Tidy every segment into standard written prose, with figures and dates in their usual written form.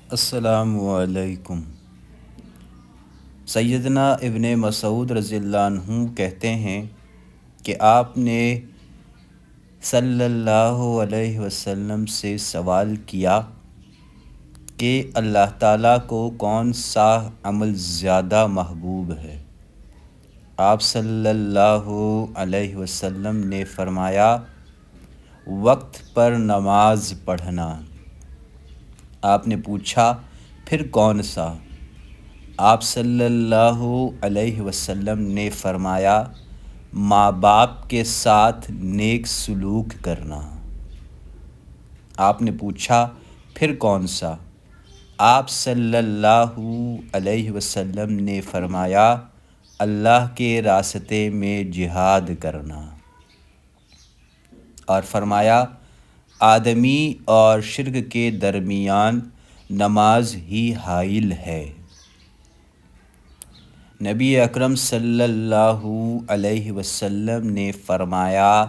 السلام علیکم۔ سیدنا ابن مسعود رضی اللہ عنہ کہتے ہیں کہ آپ نے صلی اللہ علیہ وسلم سے سوال کیا کہ اللہ تعالیٰ کو کون سا عمل زیادہ محبوب ہے؟ آپ صلی اللہ علیہ وسلم نے فرمایا، وقت پر نماز پڑھنا۔ آپ نے پوچھا، پھر کون سا؟ آپ صلی اللہ علیہ وسلم نے فرمایا، ماں باپ کے ساتھ نیک سلوک کرنا۔ آپ نے پوچھا، پھر کون سا؟ آپ صلی اللہ علیہ وسلم نے فرمایا، اللہ کے راستے میں جہاد کرنا۔ اور فرمایا، آدمی اور شرک کے درمیان نماز ہی حائل ہے۔ نبی اکرم صلی اللہ علیہ وسلم نے فرمایا،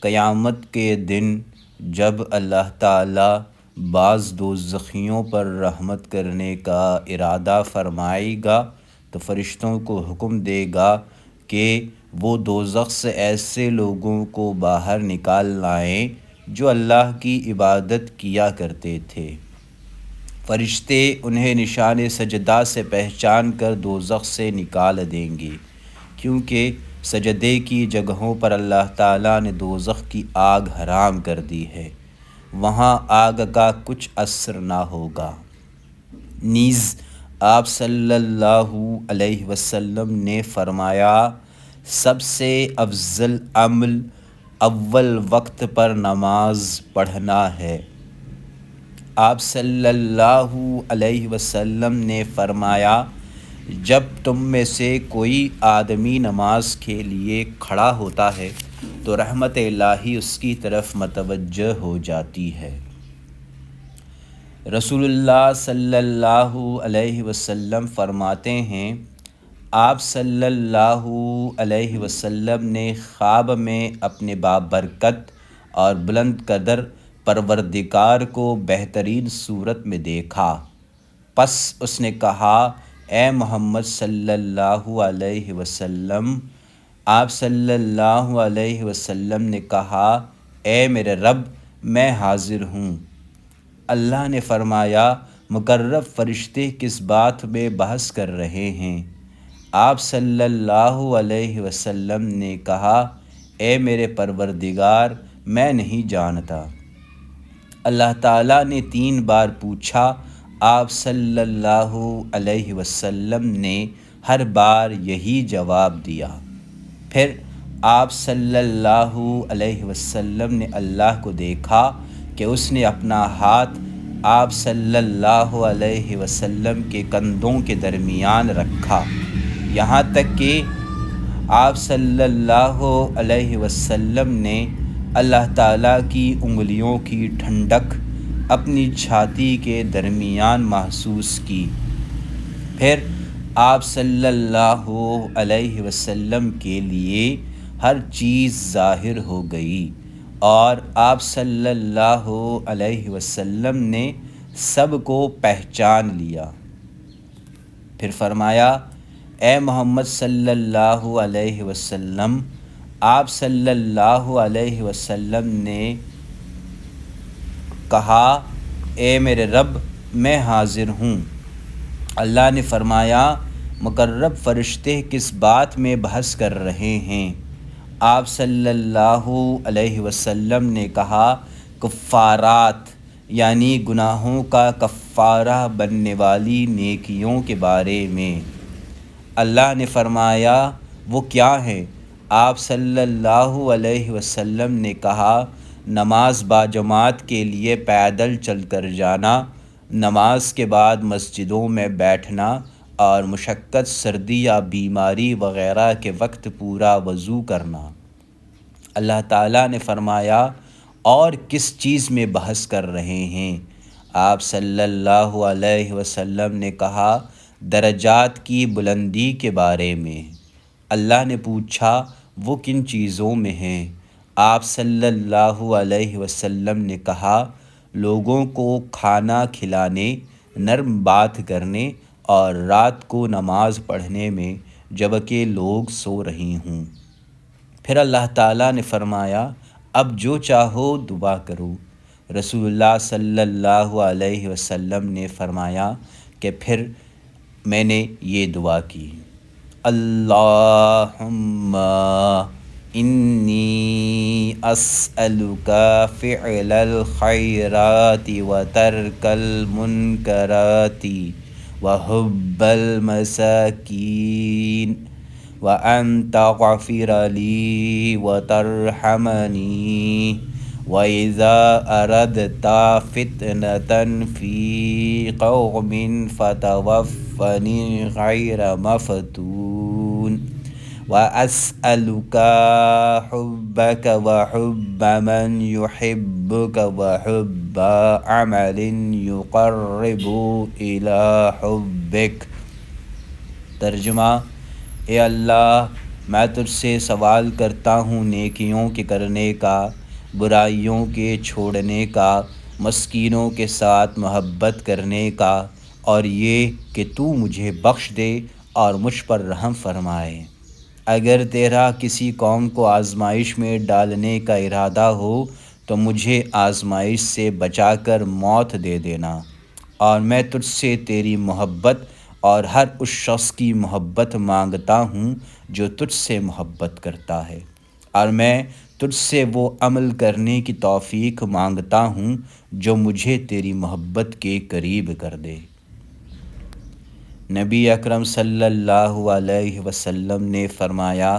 قیامت کے دن جب اللہ تعالیٰ بعض دوزخیوں پر رحمت کرنے کا ارادہ فرمائے گا تو فرشتوں کو حکم دے گا کہ وہ دوزخ سے ایسے لوگوں کو باہر نکال لائیں جو اللہ کی عبادت کیا کرتے تھے۔ فرشتے انہیں نشان سجدہ سے پہچان کر دوزخ سے نکال دیں گے، کیونکہ سجدے کی جگہوں پر اللہ تعالیٰ نے دوزخ کی آگ حرام کر دی ہے، وہاں آگ کا کچھ اثر نہ ہوگا۔ نیز آپ صلی اللہ علیہ وسلم نے فرمایا، سب سے افضل عمل اول وقت پر نماز پڑھنا ہے۔ آپ صلی اللہ علیہ وسلم نے فرمایا، جب تم میں سے کوئی آدمی نماز کے لیے کھڑا ہوتا ہے تو رحمت الہی اس کی طرف متوجہ ہو جاتی ہے۔ رسول اللہ صلی اللہ علیہ وسلم فرماتے ہیں، آپ صلی اللہ علیہ وسلم نے خواب میں اپنے بابرکت اور بلند قدر پروردگار کو بہترین صورت میں دیکھا۔ پس اس نے کہا، اے محمد صلی اللہ علیہ وسلم۔ آپ صلی اللہ علیہ وسلم نے کہا، اے میرے رب، میں حاضر ہوں۔ اللہ نے فرمایا، مقرب فرشتے کس بات میں بحث کر رہے ہیں؟ آپ صلی اللہ علیہ وسلم نے کہا، اے میرے پروردگار، میں نہیں جانتا۔ اللہ تعالیٰ نے 3 بار پوچھا، آپ صلی اللہ علیہ وسلم نے ہر بار یہی جواب دیا۔ پھر آپ صلی اللہ علیہ وسلم نے اللہ کو دیکھا کہ اس نے اپنا ہاتھ آپ صلی اللہ علیہ وسلم کے کندھوں کے درمیان رکھا، یہاں تک کہ آپ صلی اللہ علیہ وسلم نے اللہ تعالیٰ کی انگلیوں کی ٹھنڈک اپنی چھاتی کے درمیان محسوس کی۔ پھر آپ صلی اللہ علیہ وسلم کے لیے ہر چیز ظاہر ہو گئی اور آپ صلی اللہ علیہ وسلم نے سب کو پہچان لیا۔ پھر فرمایا، اے محمد صلی اللہ علیہ وسلم۔ آپ صلی اللہ علیہ وسلم نے کہا، اے میرے رب، میں حاضر ہوں۔ اللہ نے فرمایا، مقرب فرشتے کس بات میں بحث کر رہے ہیں؟ آپ صلی اللہ علیہ وسلم نے کہا، کفارات، یعنی گناہوں کا کفارہ بننے والی نیکیوں کے بارے میں۔ اللہ نے فرمایا، وہ کیا ہیں؟ آپ صلی اللہ علیہ وسلم نے کہا، نماز باجماعت کے لیے پیدل چل کر جانا، نماز کے بعد مسجدوں میں بیٹھنا اور مشقت، سردی یا بیماری وغیرہ کے وقت پورا وضو کرنا۔ اللہ تعالیٰ نے فرمایا، اور کس چیز میں بحث کر رہے ہیں؟ آپ صلی اللہ علیہ وسلم نے کہا، درجات کی بلندی کے بارے میں۔ اللہ نے پوچھا، وہ کن چیزوں میں ہیں؟ آپ صلی اللہ علیہ وسلم نے کہا، لوگوں کو کھانا کھلانے، نرم بات کرنے اور رات کو نماز پڑھنے میں جبکہ لوگ سو رہی ہوں۔ پھر اللہ تعالیٰ نے فرمایا اب جو چاہو دعا کرو۔ رسول اللہ صلی اللہ علیہ وسلم نے فرمایا کہ پھر میں نے یہ دعا کی، اللہم انی اسألک فعل الخیرات وترک المنکرات وحب المساکین وأن تغفر لي وترحمني وإذا أردت فتنة في قوم فتوفني غير مفتون وأسألك حبك وحب من يحبك وحب عمل يقرب إلى حبك۔ ترجمہ: اے اللہ، میں تجھ سے سوال کرتا ہوں نیکیوں کے کرنے کا، برائیوں کے چھوڑنے کا، مسکینوں کے ساتھ محبت کرنے کا، اور یہ کہ تو مجھے بخش دے اور مجھ پر رحم فرمائے۔ اگر تیرا کسی قوم کو آزمائش میں ڈالنے کا ارادہ ہو تو مجھے آزمائش سے بچا کر موت دے دینا، اور میں تجھ سے تیری محبت اور ہر اس شخص کی محبت مانگتا ہوں جو تجھ سے محبت کرتا ہے، اور میں تجھ سے وہ عمل کرنے کی توفیق مانگتا ہوں جو مجھے تیری محبت کے قریب کر دے۔ نبی اکرم صلی اللہ علیہ وسلم نے فرمایا،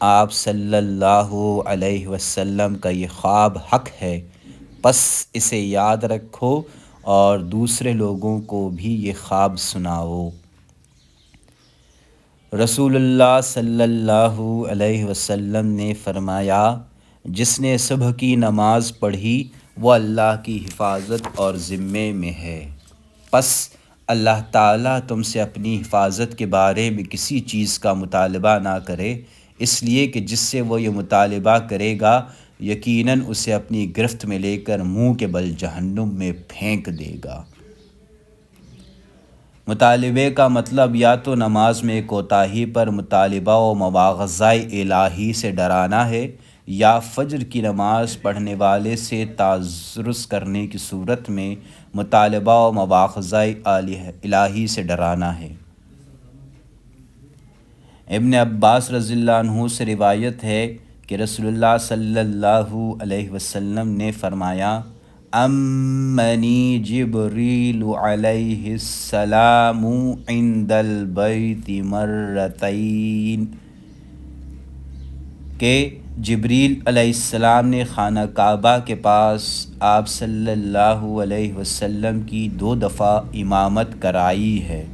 آپ صلی اللہ علیہ وسلم کا یہ خواب حق ہے، پس اسے یاد رکھو اور دوسرے لوگوں کو بھی یہ خواب سناؤ۔ رسول اللہ صلی اللہ علیہ وسلم نے فرمایا، جس نے صبح کی نماز پڑھی وہ اللہ کی حفاظت اور ذمے میں ہے، پس اللہ تعالیٰ تم سے اپنی حفاظت کے بارے میں کسی چیز کا مطالبہ نہ کرے، اس لیے کہ جس سے وہ یہ مطالبہ کرے گا یقیناً اسے اپنی گرفت میں لے کر منہ کے بل جہنم میں پھینک دے گا۔ مطالبے کا مطلب یا تو نماز میں کوتاہی پر مطالبہ و مواخذہ الہی سے ڈرانا ہے، یا فجر کی نماز پڑھنے والے سے تعرض کرنے کی صورت میں مطالبہ و مواخذہ الہی سے ڈرانا ہے۔ ابن عباس رضی اللہ عنہ سے روایت ہے کہ رسول اللہ صلی اللہ علیہ وسلم نے فرمایا، امنی جبریل علیہ السلام عند البیت مرتین، کہ جبریل علیہ السلام نے خانہ کعبہ کے پاس آپ صلی اللہ علیہ وسلم کی 2 دفعہ امامت کرائی ہے۔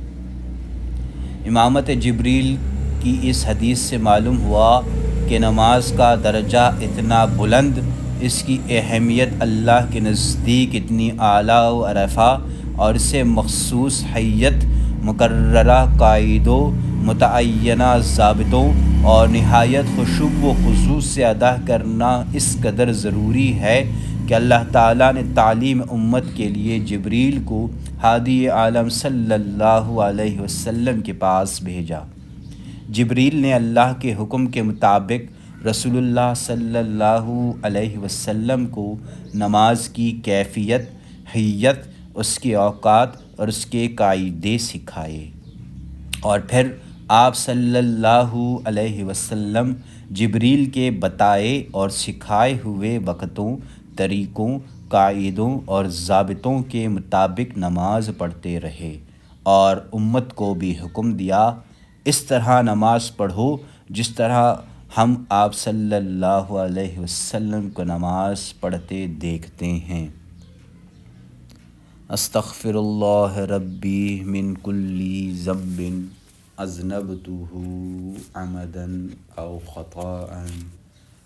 امامت جبریل کی اس حدیث سے معلوم ہوا کہ نماز کا درجہ اتنا بلند، اس کی اہمیت اللہ کے نزدیک اتنی اعلیٰ و رفیع، اور اسے مخصوص حیت، مقررہ قاعدوں، متعینہ ضابطوں اور نہایت خشوع و خضوع سے ادا کرنا اس قدر ضروری ہے کہ اللہ تعالیٰ نے تعلیم امت کے لیے جبریل کو ہادی عالم صلی اللہ علیہ وسلم کے پاس بھیجا۔ جبریل نے اللہ کے حکم کے مطابق رسول اللہ صلی اللہ علیہ وسلم کو نماز کی کیفیت، حیت، اس کے اوقات اور اس کے قاعدے سکھائے، اور پھر آپ صلی اللہ علیہ وسلم جبریل کے بتائے اور سکھائے ہوئے وقتوں، طریقوں، قاعدوں اور ضابطوں کے مطابق نماز پڑھتے رہے، اور امت کو بھی حکم دیا، اس طرح نماز پڑھو جس طرح ہم آپ صلی اللہ علیہ وسلم کو نماز پڑھتے دیکھتے ہیں۔ استغفر اللہ ربی من کل ذنب اذنبتہ عمدا او خطاء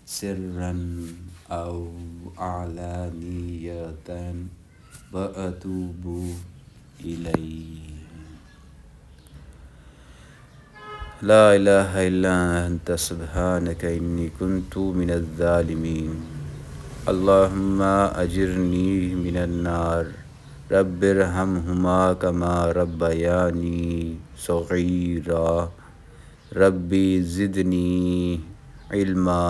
سرا او علانیۃ واتوب الیہ۔ لا الہ الا انت سبحانک انی کنت من الظالمین۔ اللہم اجرنی من النار رب ارحمہما کما ربیانی صغیرا ربی زدنی علما۔